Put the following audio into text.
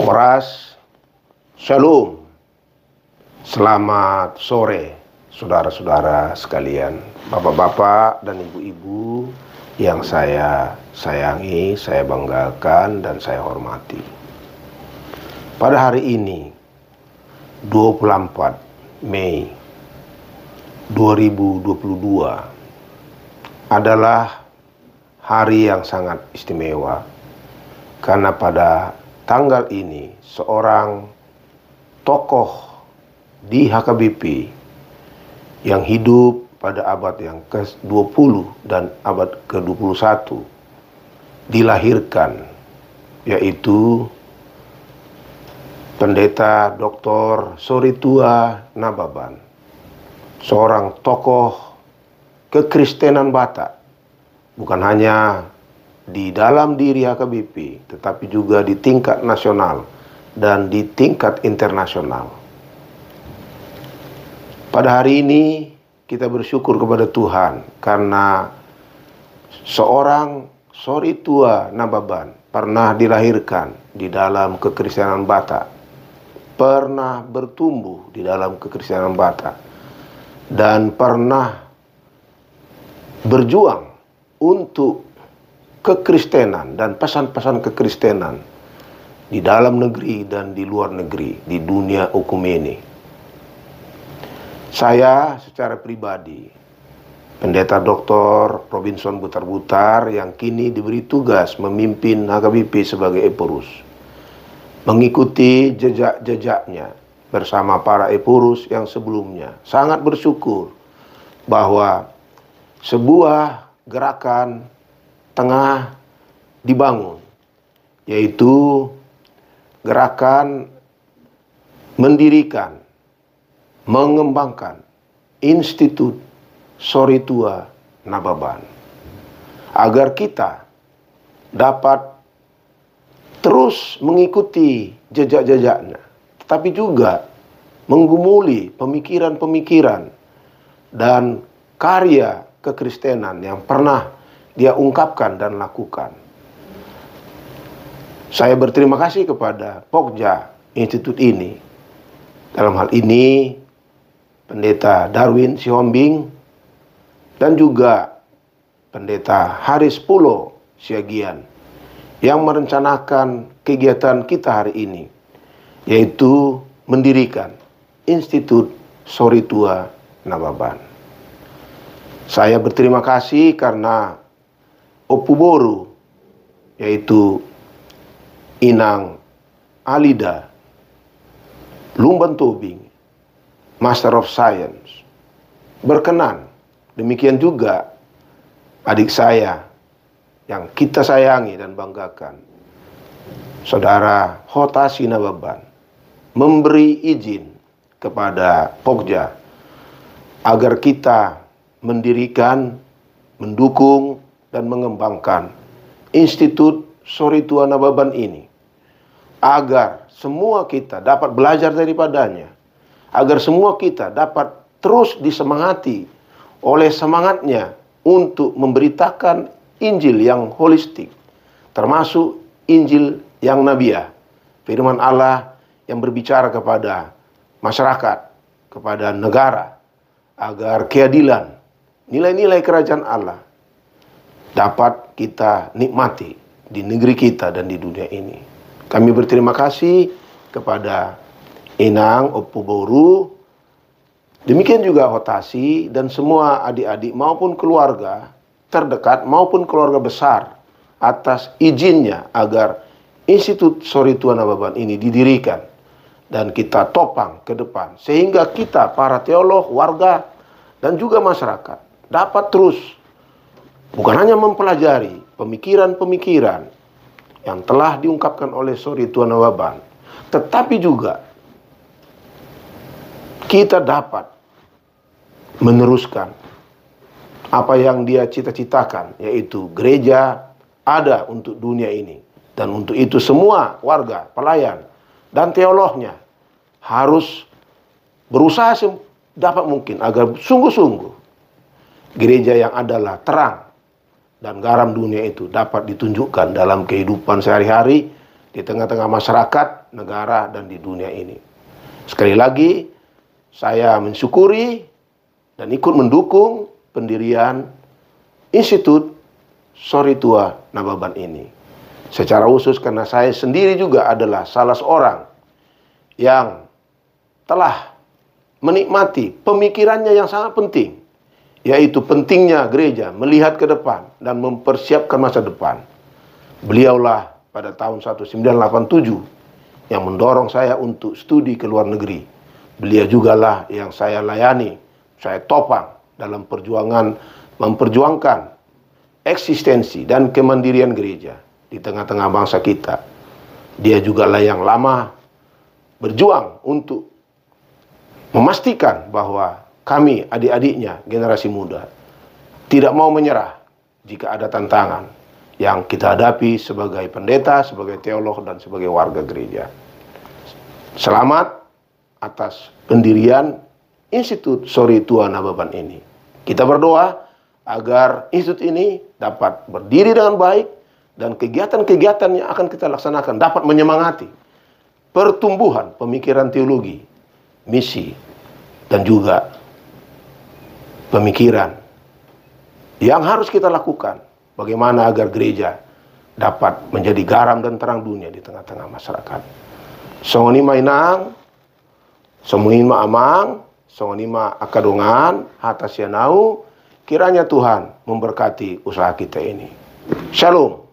Horas, Shalom. Selamat sore, saudara-saudara sekalian, bapak-bapak dan ibu-ibu yang saya sayangi, saya banggakan, dan saya hormati. Pada hari ini, 24 Mei 2022, adalah hari yang sangat istimewa, karena pada tanggal ini seorang tokoh di HKBP yang hidup pada abad yang ke-20 dan abad ke-21 dilahirkan, yaitu Pendeta Dr. Soritua Nababan, seorang tokoh kekristenan Batak, bukan hanya di dalam diri HKBP, tetapi juga di tingkat nasional dan di tingkat internasional. Pada hari ini kita bersyukur kepada Tuhan karena seorang Soritua Nababan pernah dilahirkan di dalam kekristenan Batak, pernah bertumbuh di dalam kekristenan Batak, dan pernah berjuang untuk kekristenan dan pesan-pesan kekristenan di dalam negeri dan di luar negeri, di dunia okumene. Saya secara pribadi, Pendeta Dr. Robinson Butar-Butar, yang kini diberi tugas memimpin HKBP sebagai Epurus, mengikuti jejak-jejaknya bersama para Epurus yang sebelumnya, sangat bersyukur bahwa sebuah gerakan tengah dibangun, yaitu gerakan mendirikan, mengembangkan Institut Soritua Nababan, agar kita dapat terus mengikuti jejak-jejaknya, tetapi juga menggumuli pemikiran-pemikiran dan karya kekristenan yang pernah dia ungkapkan dan lakukan. Saya berterima kasih kepada Pokja Institut ini. Dalam hal ini Pendeta Darwin Sihombing dan juga Pendeta Haris Pulo Siagian yang merencanakan kegiatan kita hari ini, yaitu mendirikan Institut Soritua Nababan. Saya berterima kasih karena Opuboru, yaitu Inang Alida Lumban Tobing, Master of Science, berkenan. Demikian juga adik saya yang kita sayangi dan banggakan, Saudara Hotasi Nababan, memberi izin kepada Pokja agar kita mendirikan, mendukung, dan mengembangkan Institut Soritua Nababan ini, agar semua kita dapat belajar daripadanya, agar semua kita dapat terus disemangati oleh semangatnya untuk memberitakan Injil yang holistik, termasuk Injil yang nabiah, firman Allah yang berbicara kepada masyarakat, kepada negara, agar keadilan, nilai-nilai kerajaan Allah dapat kita nikmati di negeri kita dan di dunia ini. Kami berterima kasih kepada Inang Opuboru, demikian juga Hotasi dan semua adik-adik maupun keluarga terdekat maupun keluarga besar atas izinnya agar Institut Soritua Nababan ini didirikan dan kita topang ke depan, sehingga kita para teolog, warga, dan juga masyarakat dapat terus bukan hanya mempelajari pemikiran-pemikiran yang telah diungkapkan oleh Soritua Nababan, tetapi juga kita dapat meneruskan apa yang dia cita-citakan, yaitu gereja ada untuk dunia ini. Dan untuk itu semua warga, pelayan, dan teolognya harus berusaha sedapat mungkin agar sungguh-sungguh gereja yang adalah terang dan garam dunia itu dapat ditunjukkan dalam kehidupan sehari-hari di tengah-tengah masyarakat, negara, dan di dunia ini. Sekali lagi, saya mensyukuri dan ikut mendukung pendirian Institut Sori Tua Nababan ini. Secara khusus karena saya sendiri juga adalah salah seorang yang telah menikmati pemikirannya yang sangat penting, yaitu pentingnya gereja melihat ke depan dan mempersiapkan masa depan. Beliaulah pada tahun 1987 yang mendorong saya untuk studi ke luar negeri. Beliau jugalah yang saya layani, saya topang dalam perjuangan memperjuangkan eksistensi dan kemandirian gereja di tengah-tengah bangsa kita. Dia jugalah yang lama berjuang untuk memastikan bahwa kami, adik-adiknya, generasi muda, tidak mau menyerah jika ada tantangan yang kita hadapi sebagai pendeta, sebagai teolog, dan sebagai warga gereja. Selamat atas pendirian Institut Sori Tua Nababan ini. Kita berdoa agar institut ini dapat berdiri dengan baik dan kegiatan-kegiatan yang akan kita laksanakan dapat menyemangati pertumbuhan pemikiran teologi, misi, dan juga pemikiran yang harus kita lakukan. Bagaimana agar gereja dapat menjadi garam dan terang dunia di tengah-tengah masyarakat. Songonima inang, songonima amang, songonima akadongan, hatas yanau, kiranya Tuhan memberkati usaha kita ini. Shalom.